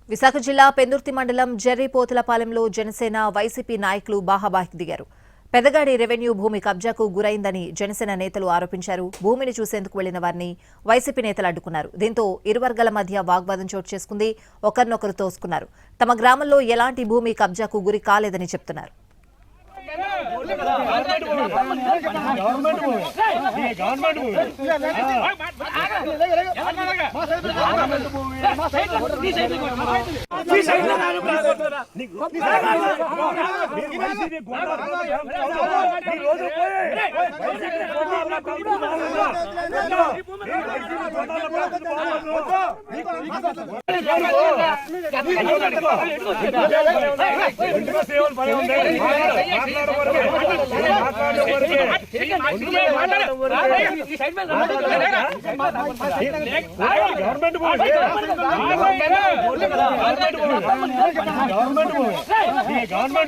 విశాఖ జిల్లా పెందుర్తి మండలం జెర్రిపోతులపాలెంలో జనసేన వైసీపీ నాయకులు బాహాబాహికి దిగారు. పెదగాడి రెవెన్యూ భూమి కబ్జాకు గురైందని జనసేన నేతలు ఆరోపించారు. భూమిని చూసేందుకు వెళ్లిన వారిని వైసీపీ నేతలు అడ్డుకున్నారు. దీంతో ఇరు వర్గాల మధ్య వాగ్వాదం చోటు చేసుకుంది. ఒకరినొకరు తోసుకున్నారు. తమ గ్రామంలో ఎలాంటి భూమి కబ్జాకు గురి కాలేదని చెప్తున్నారు. గవర్నమెంట్